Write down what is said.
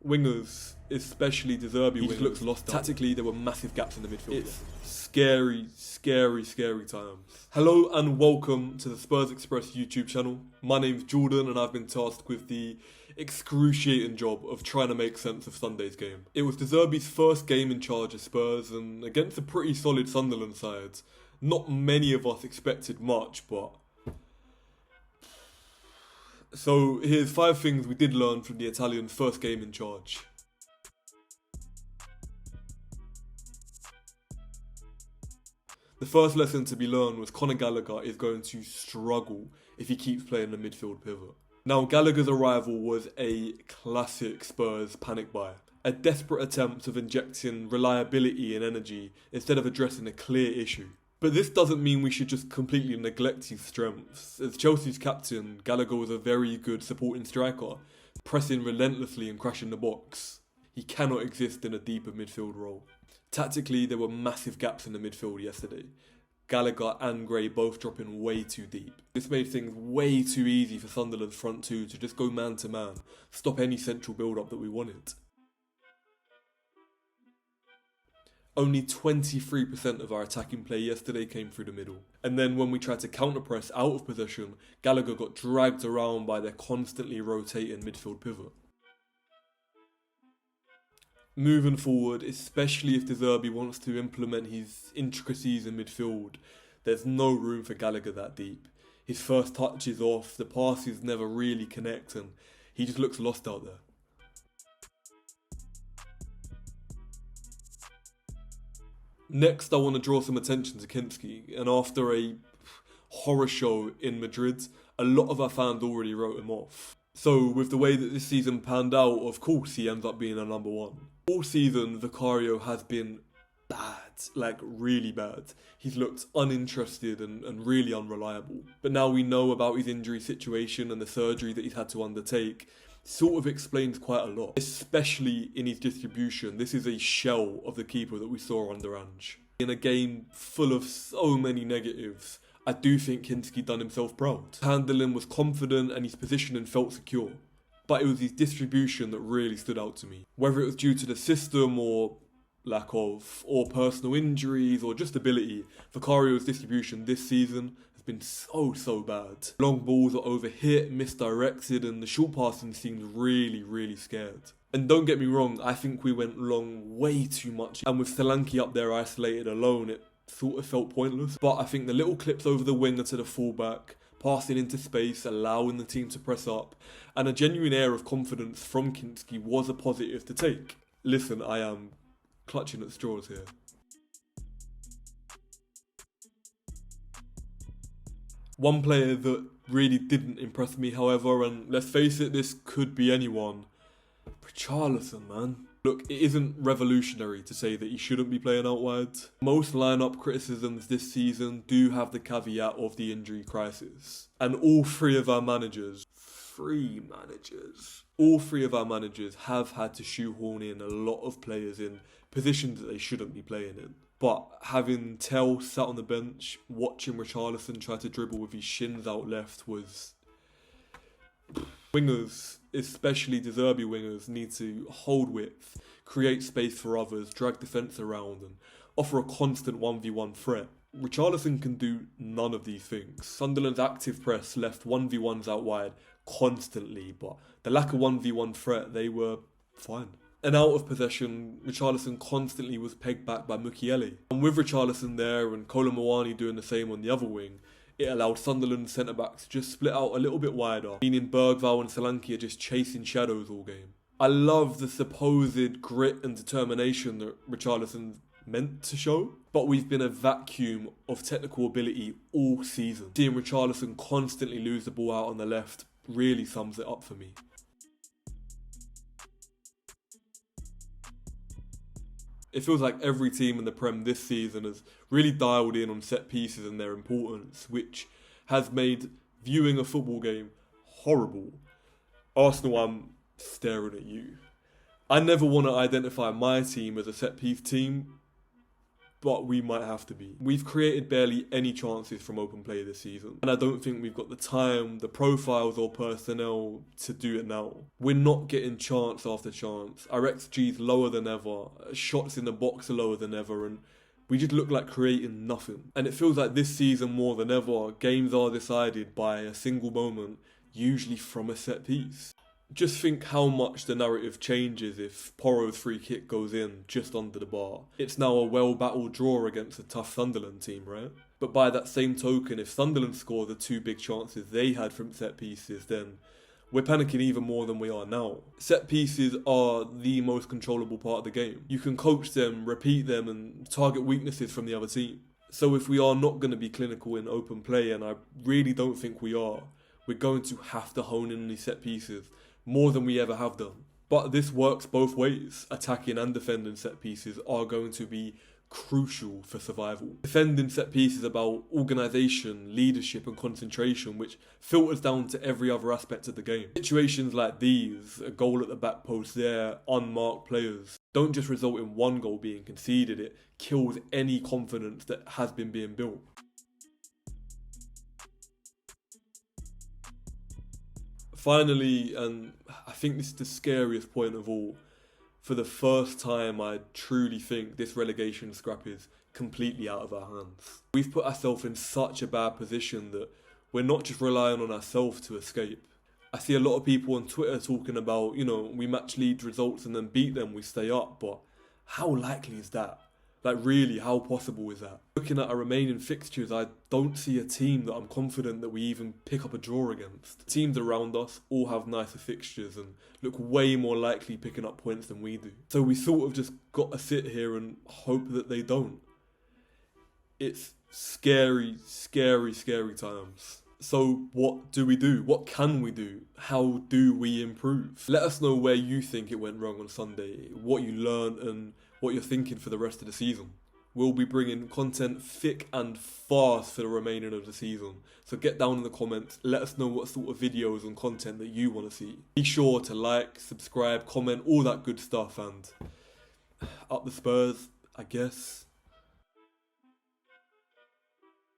wingers, especially the Zerbi wingers, looks lost. Tactically, there were massive gaps in the midfield. It's scary, scary, scary times. Hello and welcome to the Spurs Express YouTube channel. My name's Jordan and I've been tasked with the excruciating job of trying to make sense of Sunday's game. It was De Zerbi's first game in charge of Spurs and against a pretty solid Sunderland side. Not many of us expected much, but... So here's 5 things we did learn from the Italian's first game in charge. The first lesson to be learned was Conor Gallagher is going to struggle if he keeps playing the midfield pivot. Now Gallagher's arrival was a classic Spurs panic buy. A desperate attempt of injecting reliability and energy instead of addressing a clear issue. But this doesn't mean we should just completely neglect his strengths. As Chelsea's captain, Gallagher was a very good supporting striker, pressing relentlessly and crashing the box. He cannot exist in a deeper midfield role. Tactically, there were massive gaps in the midfield yesterday. Gallagher and Gray both dropping way too deep. This made things way too easy for Sunderland's front two to just go man to man, stop any central build-up that we wanted. Only 23% of our attacking play yesterday came through the middle. And then when we tried to counter-press out of possession, Gallagher got dragged around by their constantly rotating midfield pivot. Moving forward, especially if De Zerbi wants to implement his intricacies in midfield, there's no room for Gallagher that deep. His first touch is off, the passes never really connect, and he just looks lost out there. Next, I want to draw some attention to Kinski, and after a horror show in Madrid, a lot of our fans already wrote him off. So, with the way that this season panned out, of course he ends up being a number one. All season, Vicario has been bad, like really bad. He's looked uninterested and really unreliable. But now we know about his injury situation and the surgery that he's had to undertake. Sort of explains quite a lot, especially in his distribution. This is a shell of the keeper that we saw under Ange. In a game full of so many negatives, I do think Kinski done himself proud. Handling was confident and his positioning felt secure. But it was his distribution that really stood out to me. Whether it was due to the system or lack of, or personal injuries or just ability, Vicario's distribution this season has been so bad. Long balls are overhit, misdirected, and the short passing seems really scared. And don't get me wrong, I think we went long way too much, and with Solanke up there isolated alone, it sort of felt pointless. But I think the little clips over the winger to the fullback, passing into space, allowing the team to press up, and a genuine air of confidence from Kinski was a positive to take. Listen, I am clutching at straws here. One player that really didn't impress me, however, and let's face it, this could be anyone, Richarlison, man. Look, it isn't revolutionary to say that he shouldn't be playing out wide. Most lineup criticisms this season do have the caveat of the injury crisis. And all three of our managers have had to shoehorn in a lot of players in positions that they shouldn't be playing in. But having Tell sat on the bench, watching Richarlison try to dribble with his shins out left was... Wingers, especially De Zerbi wingers, need to hold width, create space for others, drag defence around and offer a constant 1v1 threat. Richarlison can do none of these things. Sunderland's active press left 1v1s out wide constantly, but the lack of 1v1 threat, they were fine. And out of possession, Richarlison constantly was pegged back by Mukiele. And with Richarlison there and Kolo Muani doing the same on the other wing, it allowed Sunderland's centre-backs to just split out a little bit wider, meaning Bergvall and Solanke are just chasing shadows all game. I love the supposed grit and determination that Richarlison's meant to show, but we've been a vacuum of technical ability all season. Seeing Richarlison constantly lose the ball out on the left really sums it up for me. It feels like every team in the Prem this season has really dialed in on set pieces and their importance, which has made viewing a football game horrible. Arsenal, I'm staring at you. I never want to identify my team as a set piece team, but we might have to be. We've created barely any chances from open play this season, and I don't think we've got the time, the profiles or personnel to do it now. We're not getting chance after chance. Our XG's lower than ever, shots in the box are lower than ever, and we just look like creating nothing. And it feels like this season more than ever, games are decided by a single moment, usually from a set piece. Just think how much the narrative changes if Porro's free kick goes in just under the bar. It's now a well-battled draw against a tough Sunderland team, right? But by that same token, if Sunderland score the 2 big chances they had from set pieces, then we're panicking even more than we are now. Set pieces are the most controllable part of the game. You can coach them, repeat them, and target weaknesses from the other team. So if we are not going to be clinical in open play, and I really don't think we are, we're going to have to hone in on these set pieces more than we ever have done. But this works both ways. Attacking and defending set pieces are going to be crucial for survival. Defending set pieces about organisation, leadership and concentration, which filters down to every other aspect of the game. Situations like these, a goal at the back post there, unmarked players, don't just result in one goal being conceded, it kills any confidence that has been being built. Finally, and I think this is the scariest point of all, for the first time I truly think this relegation scrap is completely out of our hands. We've put ourselves in such a bad position that we're not just relying on ourselves to escape. I see a lot of people on Twitter talking about, we match Leeds results and then beat them, we stay up, but how likely is that? Like really, how possible is that? Looking at our remaining fixtures, I don't see a team that I'm confident that we even pick up a draw against. The teams around us all have nicer fixtures and look way more likely picking up points than we do. So we sort of just got to sit here and hope that they don't. It's scary, scary, scary times. So what do we do? What can we do? How do we improve? Let us know where you think it went wrong on Sunday, what you learned and what you're thinking for the rest of the season. We'll be bringing content thick and fast for the remaining of the season. So get down in the comments, let us know what sort of videos and content that you want to see. Be sure to like, subscribe, comment, all that good stuff, and up the Spurs, I guess.